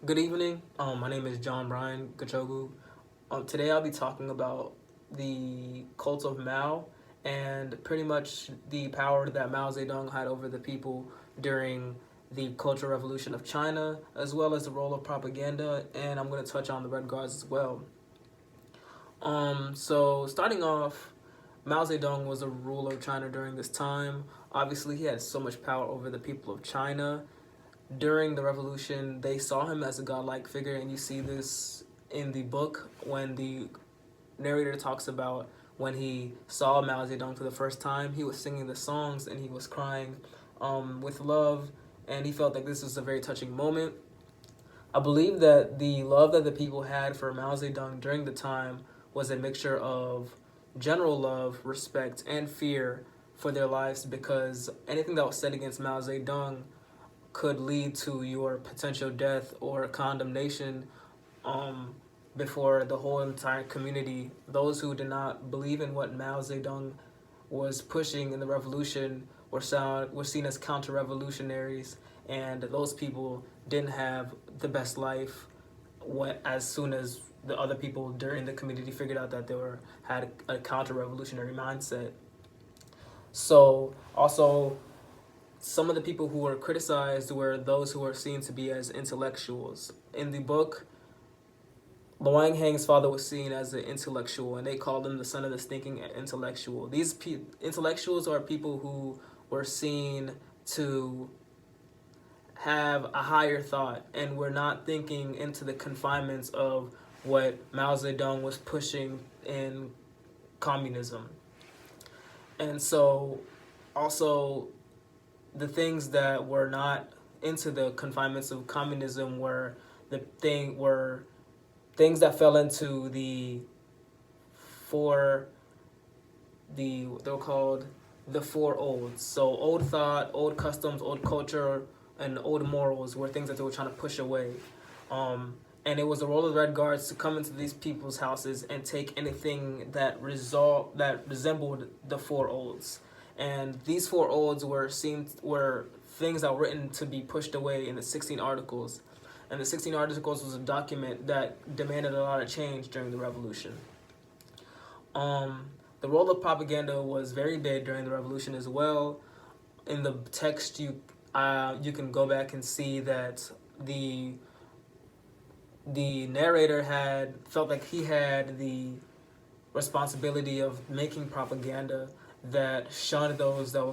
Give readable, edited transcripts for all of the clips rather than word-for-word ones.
Good evening. My name is John Brian Gachogu. Today I'll be talking about the cult of Mao and pretty much the power that Mao Zedong had over the people during the Cultural Revolution of China, as well as the role of propaganda, and I'm going to touch on the Red Guards as well. So starting off, Mao Zedong was a ruler of China during this time. Obviously, he had so much power over the people of China during the revolution. They saw him as a godlike figure, and you see this in the book when the narrator talks about when he saw Mao Zedong for the first time. He was singing the songs and he was crying with love, and he felt like this was a very touching moment. I believe that the love that the people had for Mao Zedong during the time was a mixture of general love, respect, and fear for their lives, because anything that was said against Mao Zedong could lead to your potential death or condemnation um, before the whole entire community. Those who did not believe in what Mao Zedong was pushing in the revolution were seen as counter-revolutionaries, and those people didn't have the best life as soon as the other people during the community figured out that had a counter-revolutionary mindset. So also, some of the people who were criticized were those who were seen to be as intellectuals. In the book, Luang Hang's father was seen as an intellectual, and they called him the son of the stinking intellectual. These intellectuals are people who were seen to have a higher thought and were not thinking into the confinements of what Mao Zedong was pushing in communism. And so, also, the things that were not into the confinements of communism were things that fell into four they were called the four olds. So old thought, old customs, old culture, and old morals were things that they were trying to push away. And it was the role of the Red Guards to come into these people's houses and take anything that resembled the four olds. And these four olds were things that were written to be pushed away in the 16 Articles. And the 16 Articles was a document that demanded a lot of change during the revolution. The role of propaganda was very big during the revolution as well. In the text, you can go back and see that the narrator had felt like he had the responsibility of making propaganda that shunned those that were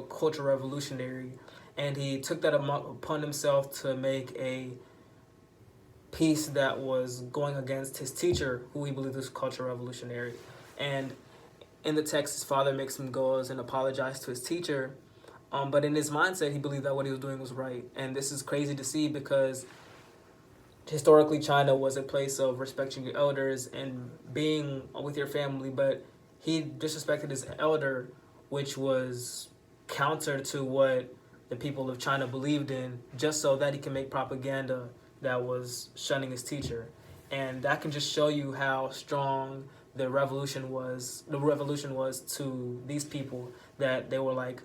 culture revolutionary, and he took that upon himself to make a piece that was going against his teacher, who he believed was culture revolutionary. And in the text, his father makes him go and apologize to his teacher, but in his mindset, he believed that what he was doing was right. And this is crazy to see because historically China was a place of respecting your elders and being with your family, but he disrespected his elder, which was counter to what the people of China believed in, just so that he can make propaganda that was shunning his teacher. And that can just show you how strong the revolution was to these people, that they were like,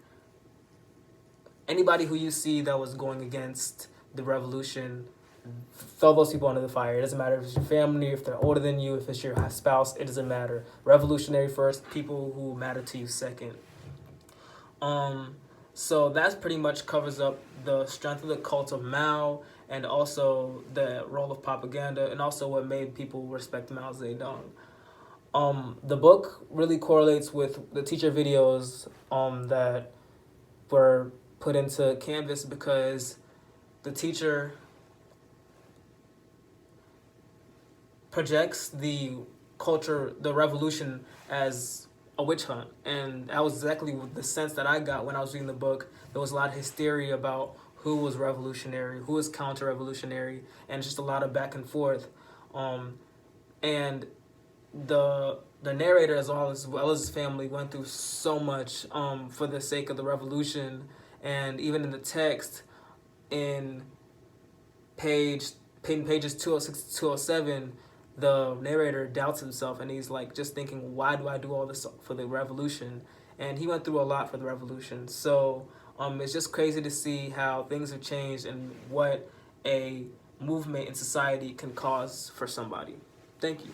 anybody who you see that was going against the revolution, throw those people under the fire. It doesn't matter if it's your family, if they're older than you, if it's your spouse, it doesn't matter. Revolutionary first, people who matter to you second. So that pretty much covers up the strength of the cult of Mao, and also the role of propaganda, and also what made people respect Mao Zedong. The book really correlates with the teacher videos that were put into Canvas, because the teacher projects the revolution as a witch hunt. And that was exactly the sense that I got when I was reading the book. There was a lot of hysteria about who was revolutionary, who was counter-revolutionary, and just a lot of back and forth. And the narrator, as well as his family, went through so much for the sake of the revolution. And even in the text, in pages 206 to 207, the narrator doubts himself, and he's like just thinking, why do I do all this for the revolution? And he went through a lot for the revolution. So it's just crazy to see how things have changed and what a movement in society can cause for somebody. Thank you.